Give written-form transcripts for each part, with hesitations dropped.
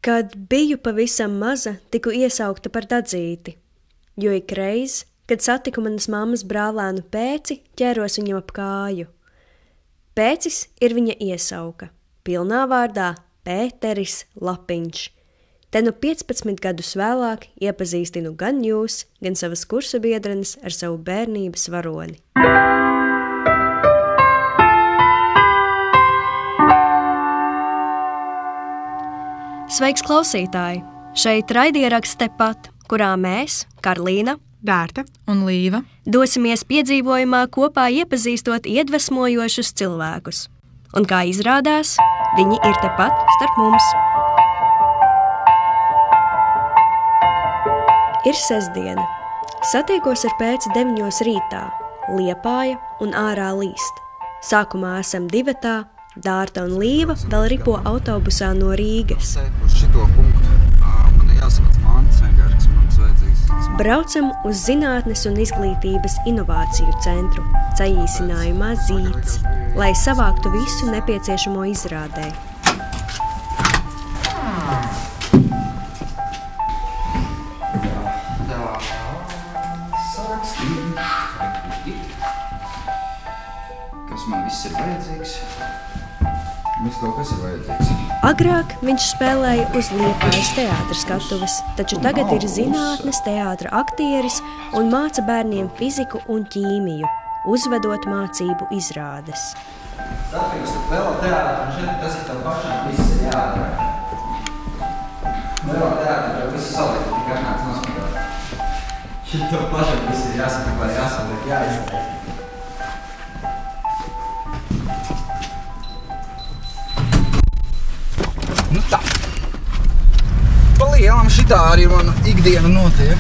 Kad biju pavisam maza, tiku iesaukta par dadzīti, jo ikreiz, kad satiku manas mammas brālēnu Pēci, ķēros viņam ap kāju. Pēcis ir viņa iesauka, pilnā vārdā Pēteris Lapiņš. Te nu 15 gadus vēlāk iepazīstinu gan jūs, gan savas kursa biedrenes ar savu bērnības varoni. Sveiks, klausītāji! Šeit raidieraksts tepat, kurā mēs, Karlīna, Dārta un Līva, dosimies piedzīvojumā kopā iepazīstot iedvesmojošus cilvēkus. Un kā izrādās, viņi ir tepat starp mums. Ir sestdiena. Satiekos ar Pēci 9 rītā, Liepāja un ārā līst. Sākumā esam divatā, Dārta un Līva vēl ripo autobusā no Rīgas. Braucam uz Zinātnes un izglītības inovāciju centru, saīsinājumā ZIIC, lai savāktu visu nepieciešamo izrādē. Kas man viss ir vajadzīgs? Viss kaut kas ir vajadzīgs. Agrāk viņš spēlēja uz Liepājas teātra skatuves, taču tagad ir Zinātnes teātra aktieris un māca bērniem fiziku un ķīmiju, uzvedot mācību izrādes. Tāpēc, ka vēl teātra, šeit tas ir tev pašām viss ir jādara. Vēl teātra, tev viss saliek, tik atnāc nospēlēt. Šeit tev pašām viss ir jāsameklē, jāsaliek, jāizliek. Nu tā. Palielam šitā arī mana ikdiena notiek.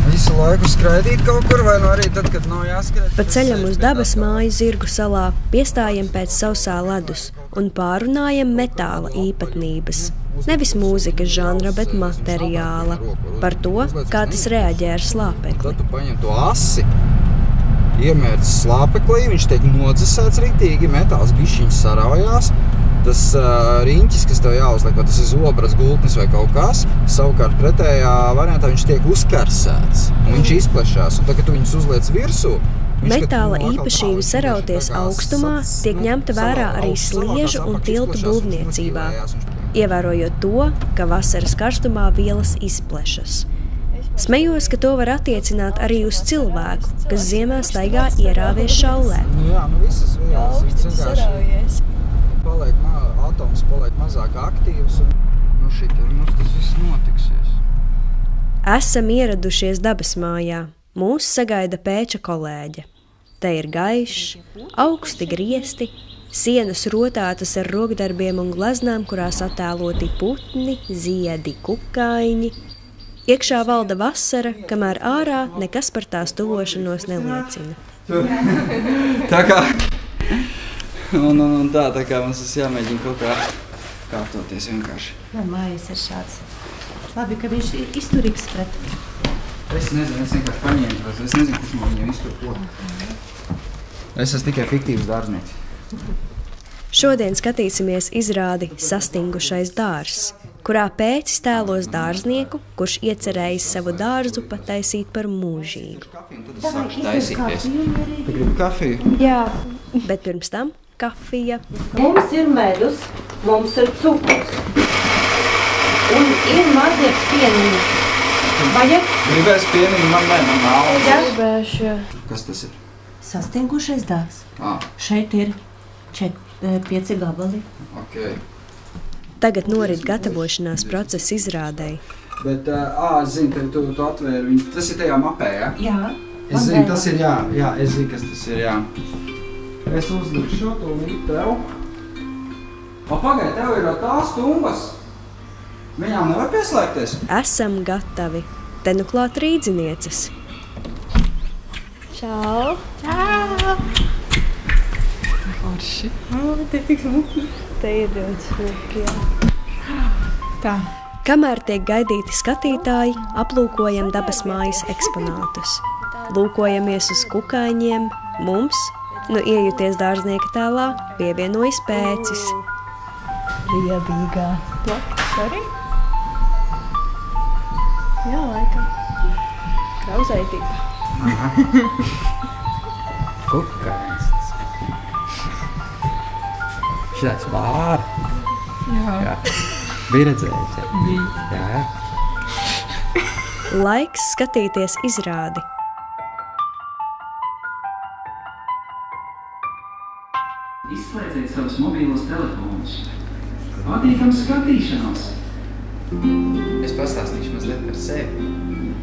Visu laiku skraidīt kaut kur, vai nu arī tad, kad nav jāskraid. Pa ceļam uz dabas māju Zirgu salā piestājam pēc sausā ledus un pārunājam metāla īpatnības. Nevis mūzikas žanra, bet materiāla. Par to, kā tas reaģē ar slāpekli. Tad tu paņem to asi, iemērci slāpeklī, viņš tiek nodzesēts riktīgi, metāls bišķiņš saraujās. Tas riņķis, kas tev jāuzliek, vai tas ir zobrats, gultnis vai kaut kas, savukārt pretējā variantā viņš tiek uzkarsēts un viņš izplešās. Un tad, kad tu viņus uzliec virsū, metāla īpašība sarauties augstumā tiek ņemta vērā arī sliežu un tiltu būvniecībā, ievērojot to, ka vasaras karstumā vielas izplešas. Smejos, ka to var attiecināt arī uz cilvēku, kas ziemā staigā ierāvies šaulē. Jā, visas vielas, viņas vienkārši atoms paliek mazāk aktīvs un šitā mums tas viss notiksies. Esam ieradušies dabas mājā. Mūs sagaida Pēča kolēģe. Te ir gaišs, augsti griesti, sienas rotātas ar rokdarbiem un gleznām, kurās attēloti putni, ziedi, kukaiņi. Iekšā valda vasara, kamēr ārā nekas par tās tuvošanos neliecina. Tā kā... Un tā kā mums tas jāmēģina kaut kā kārtoties vienkārši. Jā, mājas ir šāds. Labi, ka viņš ir izturīgs pret. Es nezinu, es vienkārši paņēmu tos. Es nezinu, kurš man viņiem iztur ko. Es esmu tikai fiktīvs dārznieks. Šodien skatīsimies izrādi Sastingušais dārzs, kurā Pēcis tēlos dārznieku, kurš iecerējis savu dārzu pataisīt par mūžīgu. Tad es sākšu taisīties. Tu gribi kafiju? Jā. Bet pirms tam kafija. Mums ir medus, mums ir cukurs un ir mazie pieniņi. Vajag? Gribēs pieniņu, man nav. Gribēšu, jā. Kas tas ir? Sastingušais dārzs. Šeit ir 5 gabali. Okay. Tagad norit gatavošanās procesa izrādēji. Bet, es zinu, tu atvēri viņu. Tas ir tajā mapē, ja? Jā. Es zinu, tas ir, jā, es zinu, kas tas ir, jā. Es uzlikšu šo tūlīt tev. Pagaid, tev ir tās tumbas. Viņām nevar pieslēgties? Esam gatavi. Te nu klāt rīdzinieces. Čau. Čau. Forši. Te tik smuki. Te ir ļoti smuki, jā. Tā. Kamēr tiek gaidīti skatītāji, aplūkojam dabas mājas eksponātus. Lūkojamies uz kukaiņiem, mums, iejuties dārznieka tēlā, pievienojas Pēcis. Riebīgā. arī? Jā, laikam. Krauzētība. Kukainis. Šitais pāri. Jā. Bija redzējis. Jā. Laiks skatīties izrādi. Izslēdziet savus mobīlos telefonus. Patīkam skatīšanos. Es pastāstīšu mazliet par sevi.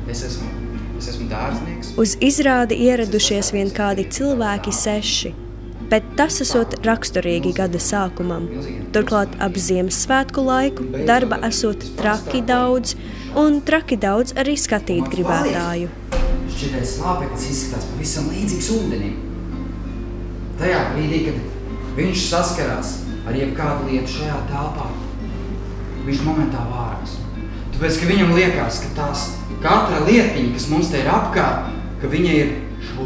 Es esmu dārznieks. Uz izrādi ieradušies vien kādi cilvēki 6, bet tas esot raksturīgi gada sākumam. Turklāt ap Ziemassvētku laiku darba esot traki daudz, un traki daudz arī skatīt gribētāju. Šitais slāpeklis izskatās pavisam līdzīgs ūdenim. Tajā brīdī, kad viņš saskarās ar jebkādu lietu šajā telpā, viņš momentā vārās. Tāpēc, ka viņam liekas, ka tās katra lietiņa, kas mums te ir apkārt, ka viņa ir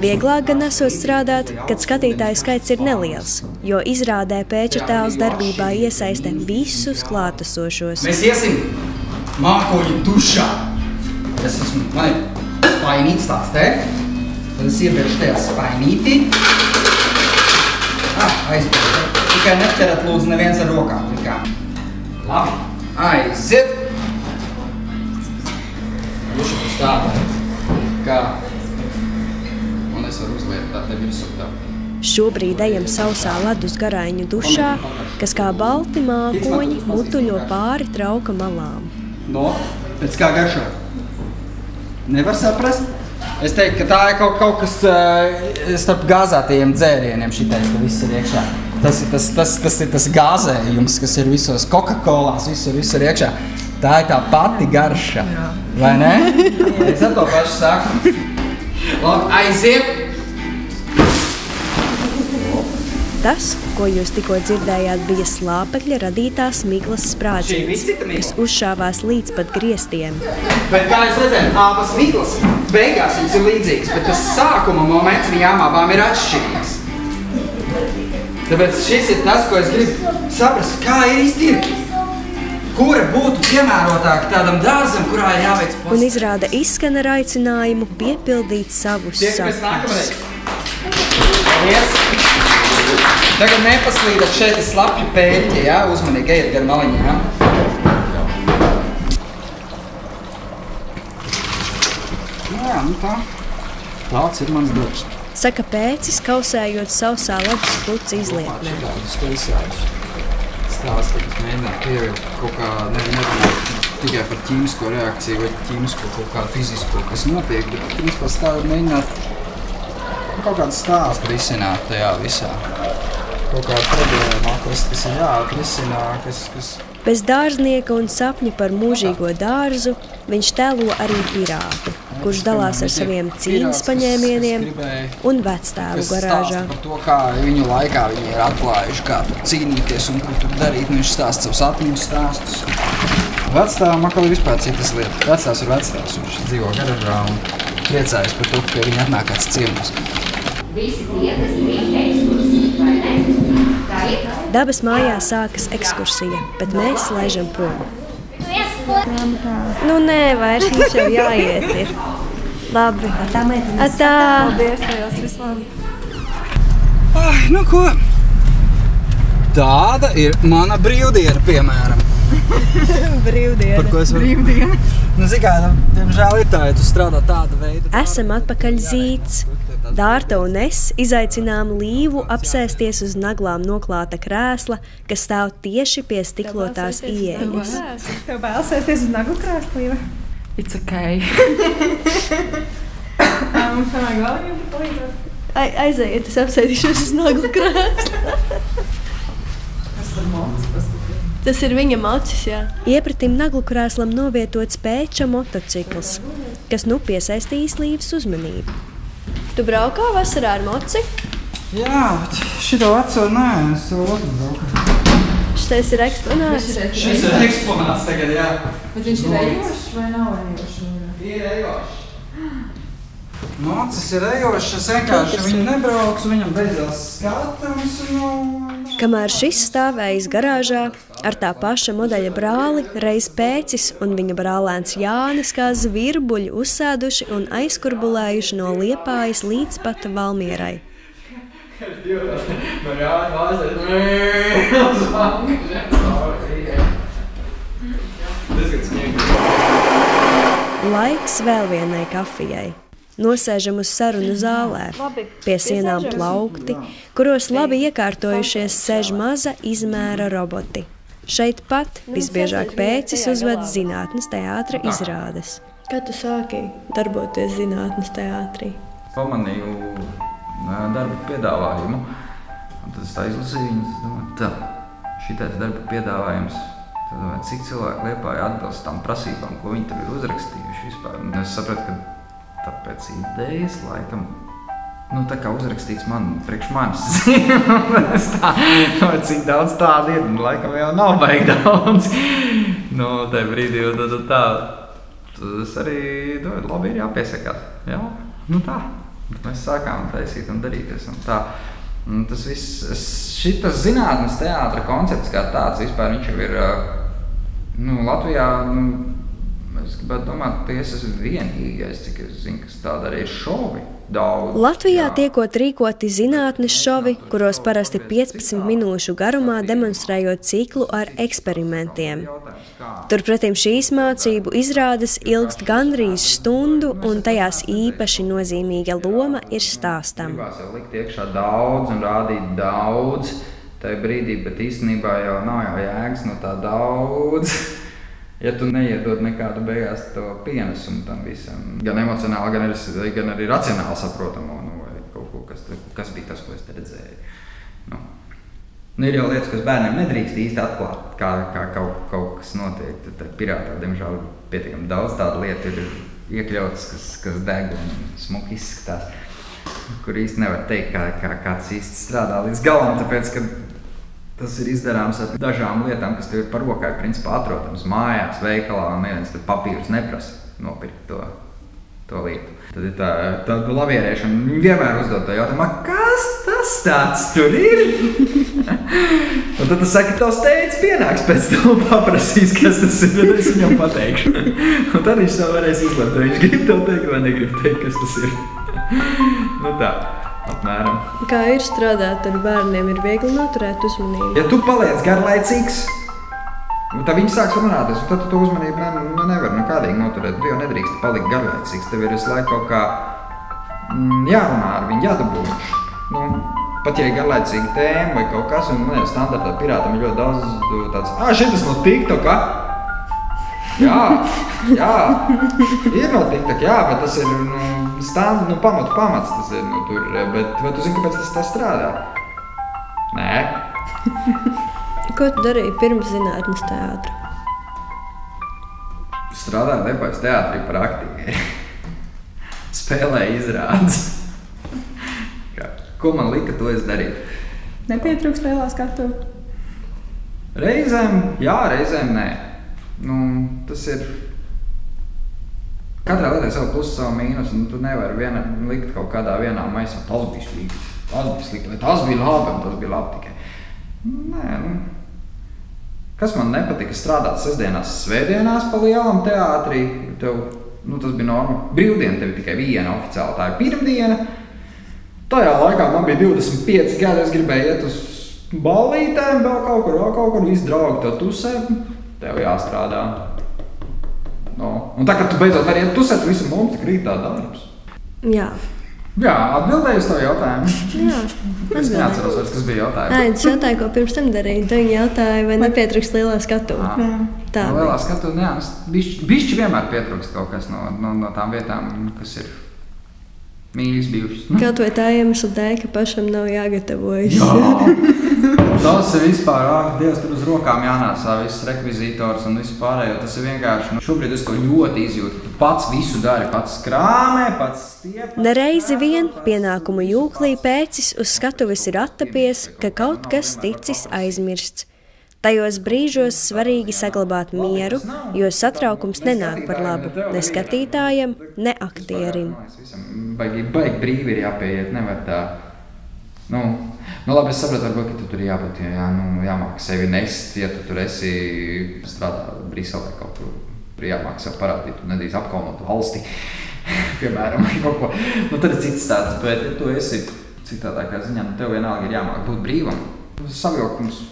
Vieglāk gan esot strādāt, kad skatītāju skaits ir neliels, jo izrādē Pēča tēls darbībā iesaista visus klātesošos. Mēs iesim mākoņu dušā. Man ir spainīts tāds te, tad es iebēršu tajā spainītī. Aizbēr. Tikai neterat lūdzu neviens ar rokām. Labi, aiziet. Duša būs tāda, kā un es varu uzliet tā tevi visu tā. Šobrīd ejam sausā ledus garaiņu dušā, kas kā balti mākoņi mutuļo pāri trauka malām. No, pēc kā garšo? Nevar saprast? Es teiktu, ka tā ir kaut kas starp gāzētajiem dzērieniem šitais, ka viss ir iekšā. Tas ir tas gāzējums, kas ir visos Coca-Colās, visur iekšā. Tā ir tā pati garša, vai ne? Es ar to pašu saku. Labi, aiziet! Tas, ko jūs tikko dzirdējāt, bija slāpekļa radītās miglas sprādziens, kas uzšāvās līdz pat griestiem. Bet kā jūs redzējat, abas miglas beigās viņas ir līdzīgas, bet tas sākuma moments viņām abām ir atšķirīgs. Tāpēc šis ir tas, ko es gribu saprast, kā ir īsti ir. Kura būtu piemērotāka tādam dārzam, kurā ir jāveic posms. Un izrāda izskan ar aicinājumu piepildīt savus sapņus. Paldies! Tagad nepaslīdat šeit ir slapji pēļķi, jā? Uzmanīgi ejiet gar maliņām. Jā, nu tā. Tāds ir mans darbs. Saka Pēcis, kausējot sausā ledus pluci izlietnē. Stāsti, kas mēģināt pieviet kaut kā, nerunāt tikai par ķīmisko reakciju vai ķīmisko kaut kā fizisko, kas notiek, bet principā stāvi mēģināt kaut kādu stāstu risināt tajā visā. Kaut kāda problēma, kas ir jāatrisinā, kas... Bez dārznieka un sapņa par mūžīgo dārzu viņš tēlo arī pirātu, kurš dalās ar saviem cīņas paņēmieniem un vectēvu garāžā. Kas stāsta par to, kā viņu laikā viņi ir atklājuši, kā tur cīnīties un ko tur darīt, un viņš stāsta savus atmiņu stāstus. Vectēvam atkal ir vispār citas lietas. Vectēvs ir vectēvs, viņš dzīvo garāžā un priecājas par to, ka viņi atnāk kāds ciemos. Visi tie, kas ir ekskursija, vai ne? Tā ir? Dabas mājā sākas ekskursija, bet mēs laižam prom. Nu nē, vairs mums jau jāiet ir. Labi. Atā. Paldies, tajos vislām. Ai, nu ko? Tāda ir mana brīvdiena, piemēram. Brīvdiena. Par ko es varu? Brīvdiena. Nu, zikā, diemžēl ir tā, ja tu strādā tāda veida. Esam atpakaļ Zīts. Dārta un es izaicinām Līvu apsēsties uz naglām noklāta krēsla, kas stāv tieši pie stiklotās ieejas. Tev vēl sēsties uz naglu krēslu, Līva? It's okay. Mums sanāk vēl viņam palīdzēt. Aizejiet, es apsēdīšos uz naglu krēsla. Tas ir mocis. Tas ir viņa mocis, jā. Iepratim naglu krēslam novietots Pēča motocikls, kas nu piesaistījis Līvas uzmanību. Tu braukā vasarā ar moci? Jā, bet šito veco nē, es to otru brauku. Šitais ir eksponāts? Šis ir eksponāts tagad, jā. Bet viņš ir ejošs vai nav ejošs? Ir ejošs. Mocis ir ejošs, es vienkārši viņu nebraucu, viņam beidzās skatams un Kamēr šis stāvējis garāžā ar tā paša modeļa brāli, reiz Pēcis un viņa brālēns Jānis kā zvirbuļi uzsēduši un aizkurbulējuši no Liepājas līdz pat Valmierai. Laiks vēl vienai kafijai. Nosēžam uz sarunu zālē, pie sienām plaukti, kuros labi iekārtojušies sēž maza izmēra roboti. Šeit pat visbiežāk Pēcis uzved zinātnes teātra izrādes. Kad tu sāki darboties zinātnes teātrī? Pamanīju darba piedāvājumu, un tad es tā izlasīju viņas, domāju, šitais darba piedāvājums, tad domāju, cik cilvēki Liepājā atbilst tām prasībām, ko viņi tur ir uzrakstījuši vispār. Un es sapratu, ka tāpēc idejas, laikam, tā kā uzrakstīts priekš manis. Cik daudz tādu ir, laikam jau nav baigi daudz. Tajā brīdī, tas arī, labi ir jāpiesakās. Jā, tā. Mēs sākām taisīt un darīties un tā. Tas viss, šitas zinātnes teātra koncepts kā tāds, vispār viņš jau ir, Latvijā, es gribētu domāt, ka es esmu vienīgais, cik es zinu, kas tāda arī ir šovi. Daudz. Latvijā tiekot rīkoti zinātnes šovi, kuros parasti 15 minūšu garumā demonstrējot ciklu ar eksperimentiem. Turpretim šīs mācību izrādes ilgst gandrīz stundu, un tajās īpaši nozīmīga loma ir stāstam. Gribās jau likt iekšā daudz un rādīt daudz tajā brīdī, bet īstenībā jau nav jau jēgas no tā daudz. Ja tu neiedod nekādu beigās to pienesumu tam visam, gan emocionāli, gan arī racionāli saprotamo, vai kaut ko, kas bija tas, ko es te redzēju. Ir jau lietas, kas bērniem nedrīkst īsti atklāt, kā kaut kas notiek. Tad pirātā, diemžēl, pietiekami daudz tādu lietu ir iekļautas, kas deg un smuki izskatās, kur īsti nevar teikt, kā kāds īsti strādā līdz galam, tāpēc, ka tas ir izdarāms ar dažām lietām, kas tev ir par rokai, principā atrodams mājās, veikalā, un neviens tur papīrus neprasa nopirkt to lietu. Tad ir tāda lavierēšana, viņi vienmēr uzdod to jautājumu, kas tas tāds tur ir? Un tad tu saki, tavs teicis pienāks pēc to paprasīs, kas tas ir, bet es viņam pateikšu. Un tad viņš savu varēs izlemt, vai viņš grib tev teikt, vai negrib teikt, kas tas ir. Tā. Apmēram. Kā ir strādāt ar bērniem, ir viegli noturēt uzmanību? Ja tu paliec garlaicīgs, tad viņi sāks runāties, un tad tu to uzmanību nevar kādīgi noturēt. Tu jau nedrīkst palikt garlaicīgs, tev ir visu laiku kaut kā jārunā ar viņu, jādabū viņš. Pat ja ir garlaicīga tēma vai kaut kas, un standartā pirātam ir ļoti daudz tāds, šitas no TikToka. Jā, ir no TikTok, bet tas ir pamats tas ir, tur, bet vai tu zini, kāpēc tas strādā? Nē. Ko tu darīji pirms zinātnes teātra? Strādāju Liepājas teātrī par aktieri. Spēlēju izrādes. Ko man lika, to es darīju. Nepietrūkst lielā skatuve? Reizēm jā, reizēm nē. Tas ir katrā lietā savu plusu, savu mīnus, un tu nevari likt kaut kādā vienā maisā. Tas bija slikti, vai tas bija labi, un tas bija labi tikai. Nē, kas man nepatika strādāt sestdienās, svētdienās pa lielam teātrī, tas bija norma. Brīvdiena tev tikai viena oficiāli, tā ir pirmdiena. Tajā laikā man bija 25 gadi, es gribēju iet uz ballītēm, vēl kaut kur, visi draugi tev tusē. Tev jāstrādā. Un tā, kad tu beidzot vari iet tusēt, visu mums krīt tā darbs. Jā. Jā, atbildēju uz to jautājumu. Jā, es neatceros vairs, kas bija jautājums. Es jautāju, ko pirms tam darīju. Tad viņi jautāja, vai nepietrūkst lielā skatuve. Tā lielā skatuve, jā, bišķi vienmēr pietrūkst kaut kas no tām vietām, kas ir mīļas bijušas. Kaut vai tā iemesla dēļ, ka pašam nav jāgatavojas. Jā, tas ir vispār, Dievs, tur uz rokām jānāsā viss rekvizītors un visu pārējo. Tas ir vienkārši, šobrīd es to ļoti izjūtu. Tu pats visu dari, pats krāmē, pats stiep. Nereizi vien pienākumu jūklī Pēcis uz skatuves ir attapies, ka kaut kas ticis aizmirsts. Tajos brīžos svarīgi saglabāt mieru, jo satraukums nenāk par labu ne skatītājam, ne aktierim. Baigi brīvi ir jāpieiet, nevar tā. Nu, labi, es sapratu, varbūt, ka tu tur jābūt, jāmāk sevi nest, ja tu tur esi strādā Briselē kaut kur, jāmāk sev parādīt, tu nedrīkst apkaunot valsti, piemēram, vai kaut ko. Nu, tad ir cits stāsts, bet ja tu esi citādākā ziņā, nu, tev vienalga ir jāmāk būt brīvam. Savjokums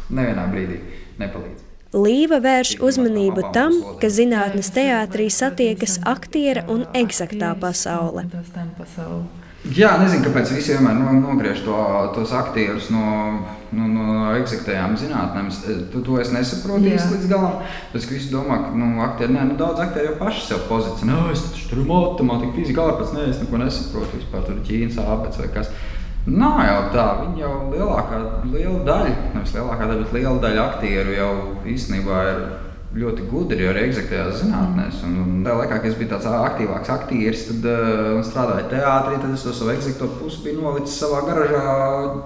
nevienā brīdī nepalīdz. Līva vērš uzmanību tam, ka zinātnes teātrī satiekas aktiera un eksaktā pasaule. Jā, nezinu, kāpēc visi vienmēr nogriež tos aktierus no eksaktajām zinātnēm. To es nesaprotu īsti līdz galam. Pēc, ka visi domā, ka aktieri, daudz aktieri jau paši sev pozicionē. Es tur matemātika, fizika, ārpēc, es neko nesaprotu vispār, tur ķīnas, āpēc vai kas. Nav jau tā, viņi jau liela daļa aktieru jau īstenībā ir ļoti gudri arī eksaktajās zinātnēs. Un tajā laikā, kad es biju tāds aktīvāks aktieris un strādāju teātrī, tad es to savu eksakto pusi biju nolicis savā garažā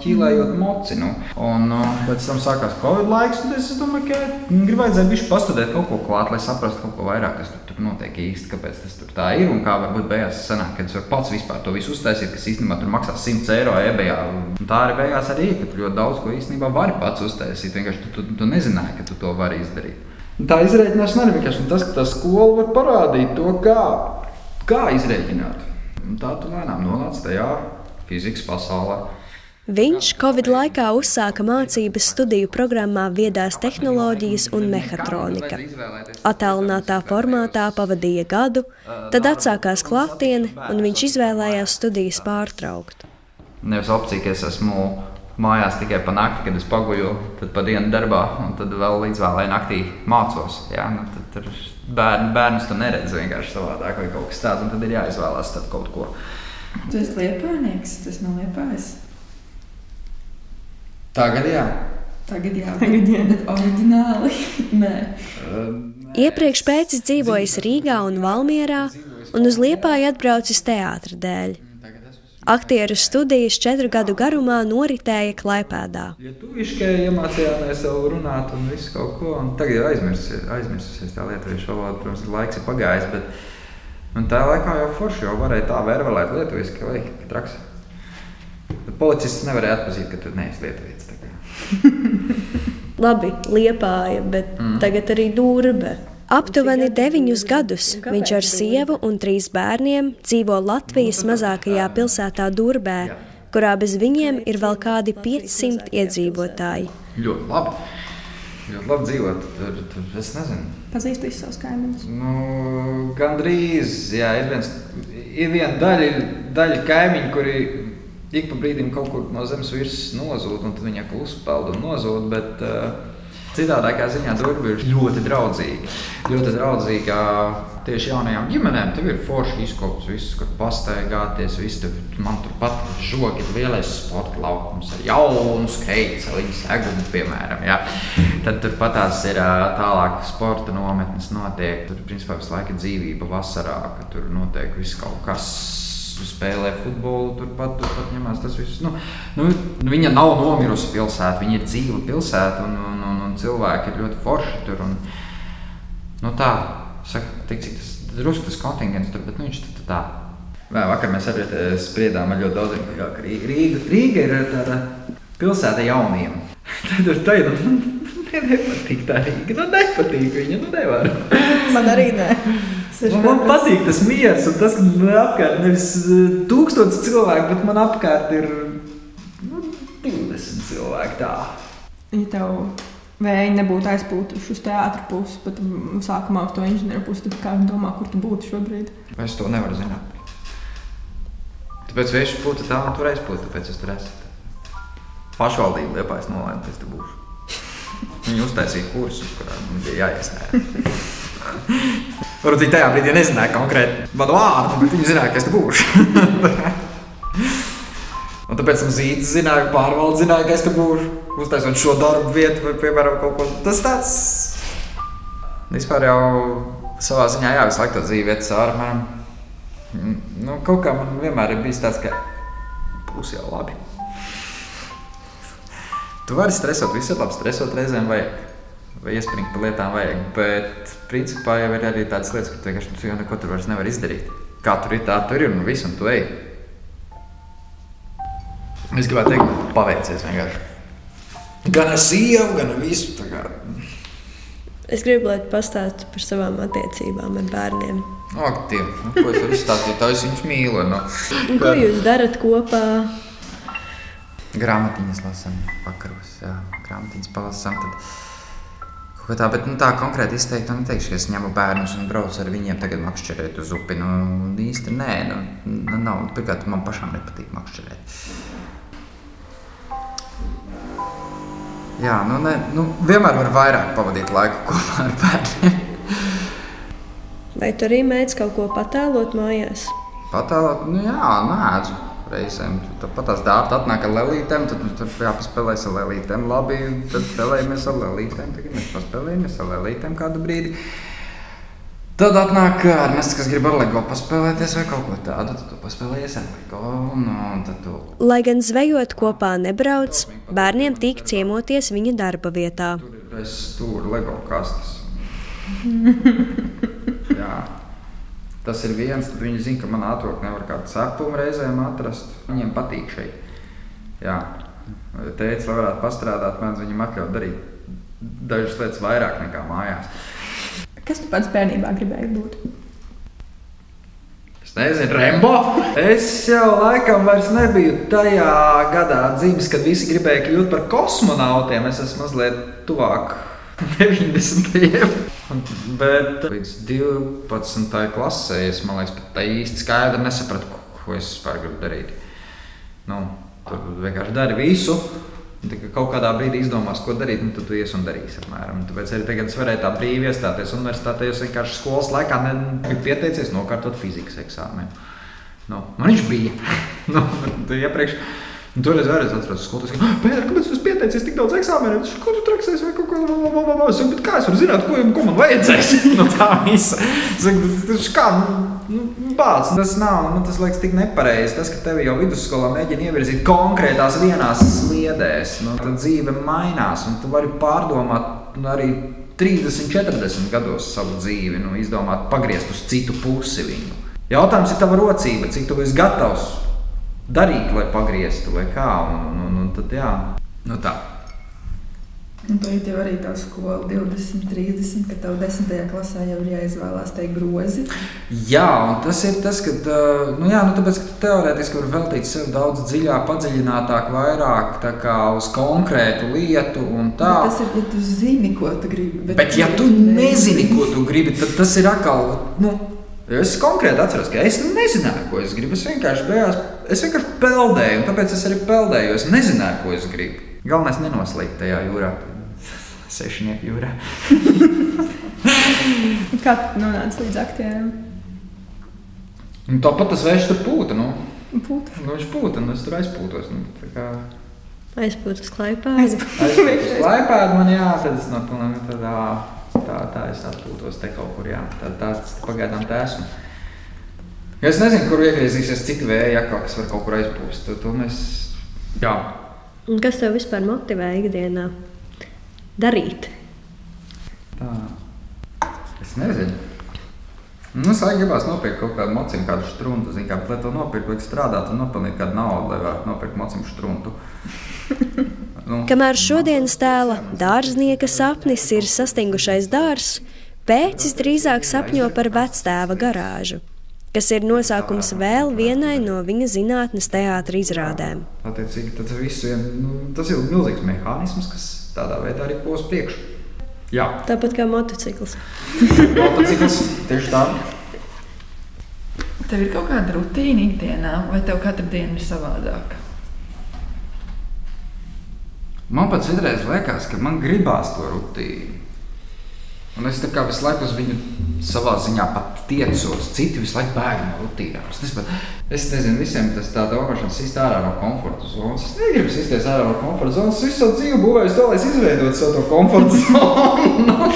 ķīlējot mocinu. Un pēc tam sākās Covid laiks, un es domāju, ka gribēju bišķi pastudēt kaut ko klāt, lai saprastu kaut ko vairāk, kas tur notiek īsti, kāpēc tas tur tā ir un kā varbūt beigās sanāk, kad es varu pats vispār to visu uztaisīt, kas īstenībā tur maksās 100 eiro eBayā. Un tā arī beigās arī, ka tu ļoti daudz ko īstenībā vari pats uztaisīt, vienkārši tu nezināji, ka tu to vari izdarīt. Tā izrēķināšana arī vienkārši tas, ka tā skola var parādīt to, kā izrēķināt. Un tā tu lēnām nonāc tajā fizikas pasaulē. Viņš Covid laikā uzsāka mācības studiju programmā viedās tehnoloģijas un mehatronika. Attālinātā formātā pavadīja gadu, tad atsākās klātiene un viņš izvēlējās studijas pārtraukt. Nevis opcija, ka es esmu mājās tikai pa nakti, kad es paguļu, tad pa dienu darbā, un tad vēl līdz vēlai naktī mācos. Jā, tad bērnus tu neredz vienkārši savādāk vai kaut kas tāds, un tad ir jāizvēlās tad kaut ko. Tu esi Liepājnieks, tas nav Liepājas? Tagad jā. Tagad jā, bet oriģināli nē. Iepriekš pēcis dzīvojis Rīgā un Valmierā, un uz Liepāju atbraucis teātra dēļ. Aktieru studijas 4 gadu garumā noritēja Klaipēdā. Ja tu viškai iemācījāmies jau runāt un visu kaut ko, un tagad jau aizmirsusies tā lietuviešu valoda, protams, laiks ir pagājis, bet tā laikā jau forši jau varēja tā vervelēt lietuviski, vai, ka traks. Bet policists nevarēja atpazīt, ka tu neesi lietuvietis. Labi, Liepāja, bet tagad arī Durbe. Aptuveni 9 gadus viņš ar sievu un 3 bērniem dzīvo Latvijas mazākajā pilsētā Durbē, kurā bez viņiem ir vēl kādi 500 iedzīvotāji. Ļoti labi. Ļoti labi dzīvot. Tur es nezinu. Pazīst visus savus kaimiņus? Gandrīz, jā, ir viena daļa kaimiņu, kuri ik pa brīdim kaut kur no zemes virsmas nozūd, un tad viņa klusi peld un nozūd, bet citādākā ziņā Durba ir ļoti draudzīga. Ļoti draudzīga tieši jaunajām ģimenēm. Tev ir forši izkops, viss, kur pastaigāties, viss. Man turpat žogi ir lielais sporta laukums ar jaunu skrejceliņu segunu, piemēram. Jā. Tad turpatās ir tālāk sporta nometnes notiek. Tur, principā, visu laiku dzīvība vasarā, ka tur notiek viss kaut kas. Spēlē futbolu, turpat ņemās tas viss. Viņa nav nomirusi pilsēta, viņa ir dzīva pilsēta un cilvēki ir ļoti forši tur. Tā, saka, cik tas drusku tas kontingents tur, bet viņš tā. Vakar mēs arī spriedām ar ļoti daudziem, ka Rīga ir tāda pilsēta jauniem. Tad nepatīk tā Rīga, nepatīk viņa, nevar. Man arī nē. Man patīk tas miers un tas, ka man apkārt nevis 1000 cilvēku, bet man apkārt ir 20 cilvēki tā. Ja tev vēji nebūtu aizpūtuši uz teātra pusi, pat sākumā uz to inženieru pusi, tad kā domā, kur tu būtu šobrīd? Es to nevaru zināt. Tāpēc vējš būtu tā un tur aizpūtu, tāpēc es tur esmu. Pašvaldība Liepājas nolēma, ka es tur būšu. Viņi uztaisīja kursus, kurā man bija jāiesnē. Varbūt viņi tajā brīdī nezināja konkrēti manu vārdu, bet viņi zināja, ka es te būšu. Un tāpēc Zīds zināja, pārvalde zināja, ka es te būšu. Uztaisot šo darbu vietu vai, piemēram, kaut ko. Tas tāds... Vispār jau savā ziņā visu laiku to dzīvi iet cauri manam. Kaut kā man vienmēr ir bijis tāds, ka būs jau labi. Tu vari stresot, visu ir labi, stresot reizēm vajag. Vai iespringt par lietām vajag, bet principā jau ir arī tādas lietas, ka tu vienkārši jau neko tur vairs nevar izdarīt. Kā tur ir, tā tur ir un viss, un tu ej. Es gribētu teikt, paveicies vienkārši. Gan ar sievu, gan ar visu. Tā kā. Es gribu, lai tu pastāstītu par savām attiecībām ar bērniem. Ak, Diev, ko es varu izstāstīt? Tā es viņus mīlu. No. Un ko jūs darat kopā? Grāmatiņas lasām vakaros, jā. Grāmatiņas palasām, tad kaut kā tā, bet tā konkrēti izteikti neteikšu, ka es ņemu bērnus un braucu ar viņiem tagad makšķerēt uz upi. Īsti nē, nav. Pirmkārt, man pašām nepatīk makšķerēt. Jā, vienmēr var vairāk pavadīt laiku kopā ar bērniem. Vai tu arī mēdz kaut ko patēlot mājās? Patēlot? Jā, mēdzu. Reizēm. Tāpat tās dārta atnāk ar lelītēm, tad jāpaspēlēs ar lelītēm. Labi, tad spēlējamies ar lelītēm. Tagad mēs paspēlējamies ar lelītēm kādu brīdi. Tad atnāk Ernests, kas grib ar Lego paspēlēties vai kaut ko tādu. Tad tu paspēlējies ar Lego un tad tu... Lai gan zvejot kopā nebrauc, bērniem tīk ciemoties viņa darba vietā. Es stūru Lego kastes. Jā. Tas ir viens, tad viņi zina, ka man atrok nevar kādu cepumu reizēm atrast. Viņiem patīk šeit. Jā. Teica, lai varētu pastrādāt, mēdz viņam atļaut darīt dažas lietas vairāk nekā mājās. Kas tu pats bērnībā gribēji būt? Es nezinu, Rembo! Es jau laikam vairs nebiju tajā gadā dzimis, kad visi gribēja kļūt par kosmonautiem. Es esmu mazliet tuvāk 90. Bet līdz 12. klasē es, man liekas, pat tā īsti skaidri nesapratu, ko es vispār gribu darīt. Tur vienkārši dari visu, un tad kaut kādā brīdī izdomās, ko darīt, un tad tu ies un darīsi apmēram. Tāpēc arī tagad es varēju tā brīvi iestāties universitātē, es vienkārši skolas laikā nebiju pieteicies nokārtot fizikas eksāmenu. Man viņš bija. Iepriekš. Un toreiz vēlreiz atceros skolas, ka Pēter, kāpēc tu pieteicies tik daudz eksāmenu? Ko tu traksēsi vai kaut ko? Bet kā es varu zināt, ko man vajadzēs? Tā visa. Kā, bāc, tas nav, tas liekas tik nepareizi. Tas, ka tevi jau vidusskolā mēģina ievirzīt konkrētās vienās sliedēs, tad dzīve mainās, un tu vari pārdomāt arī 30, 40 gados savu dzīvi, izdomāt pagriezt uz citu pusi viņu. Jautājums ir tava rocība, cik tu esi gatavs darīt, lai pagrieztu, vai kā, un tad jā, tā. Un tu jau arī tā skola 20, 30, kad tev 10. klasē jau ir jāizvēlās tie grozi. Jā, un tas ir tas, ka, tāpēc, ka tu teorētiski var veltīt sev daudz dziļāk, padziļinātāk, vairāk, tā kā uz konkrētu lietu un tā. Bet tas ir, ja tu zini, ko tu gribi. Bet ja tu nezini, ko tu gribi, tad tas ir atkal, es konkrēti atceros, ka es nezināju, ko es gribu. Es vienkārši peldēju, un tāpēc es arī peldēju, jo es nezināju, ko es gribu. Galvenais nenoslīgt tajā jūrā, sešnieku jūrā. Kā tu nonāci līdz aktieriem? Tāpat tas vējš tur pūta, Pūta? Viņš pūta, un es tur aizpūtos. Aizpūt uz Klaipēdu? Aizpūt uz Klaipēdu man, jā, tad es tā es atpūtos te kaut kur, jā. Tā pagaidām tā esmu. Es nezinu, kur iegriezīsies citi vēji, kas var kaut kur aizpūst. To mēs, jā. Un kas tev vispār motivē ikdienā darīt? Tā. Es nezinu. Es gribās nopirkt kaut kādu mociņu, kādu štruntu. Zin kā, lai to nopirkt, vajag strādāt un nopelnīt kādu naudu, lai varētu nopirkt mociņu štruntu. Kamēr šodienas tēla dārznieka sapnis ir sastingušais dārzs, Pēcis drīzāk sapņo par vectēva garāžu, kas ir nosākums vēl vienai no viņa zinātnes teātra izrādēm. Attiecīgi, tas ir milzīgs mehānisms, kas tādā veidā arī pos priekšu. Jā. Tāpat kā motocikls. Motocikls, tieši tā. Tev ir kaut kāda rutīna ikdienā, vai tev katru dienu ir savādāka? Man pats vidreiz liekas, ka man gribās to rutīnu. Un es tā kā visu laiku uz viņu savā ziņā pat tiecos. Citi visu laiku bēg no rutīnām. Es nezinu, visiem tas tā domāšanas sist ārā no komforta zonas. Es negribu sisties ārā no komforta zonas. Es visu savu dzīvi būvēju to, lai es izveidotu savu to komforta zonu.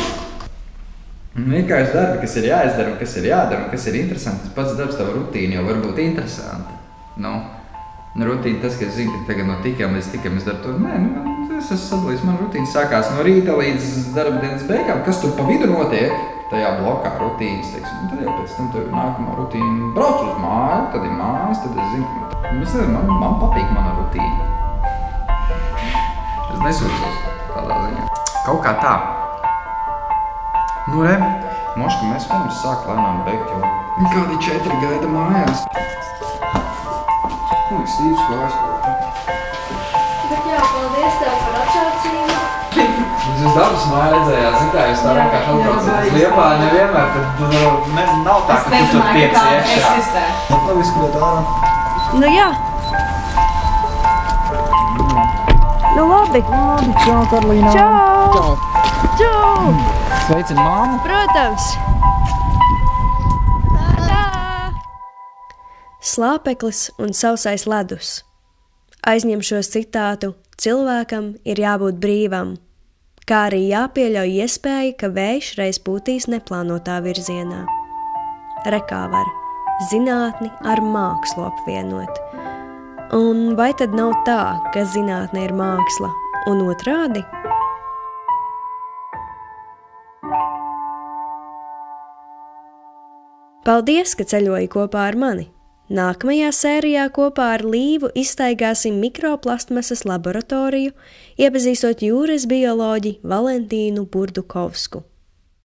Vienkārši darbi, kas ir jāizdara un kas ir jādara un kas ir interesanti. Pats darbs tava rutīna jau var būt interesanti. Rutīna tas, ka es zinu, ka tagad no tikiem līdz tikiem es daru to. Es esmu sadalījis, man rutīna sākās no rīta līdz darba dienas beigām. Kas tur pa vidu notiek? Tajā blokā rutīnas, teiksim. Un tad jau pēc tam tur nākamā rutīna brauc uz māju, tad ir mājas, tad es zinu, ka Man patīk mana rutīna. Es nesūdzos kādā ziņā. Kaut kā tā. Nu, re, moška, mēs varam sākt lēnām beigt, jo kādi 4 gaida mājās. Stīvs kājas. Bet jā, paldies tev par atsaucību. Jūs dabas māja redzējāt, zin kā jūs tā vienkārši atbraucat uz Liepāju nevienmēr, tad nav tā, ka tu tur tiec iekšā. Nu, viss, ko tā. Nu jā. Nu labi. Čau, Karolīna. Čau. Čau. Sveicin māmu. Protams. Slāpeklis un sausais ledus. Aizņemšos citātu: cilvēkam ir jābūt brīvam, kā arī jāpieļauj iespēja, ka vējš reiz pūtīs neplānotā virzienā. Rekā var zinātni ar mākslu apvienot. Un vai tad nav tā, ka zinātne ir māksla un otrādi? Paldies, ka ceļoji kopā ar mani! Nākamajā sērijā kopā ar Līvu izstaigāsim mikroplastmasas laboratoriju, iepazīstot jūras bioloģi Valentīnu Burdukovsku.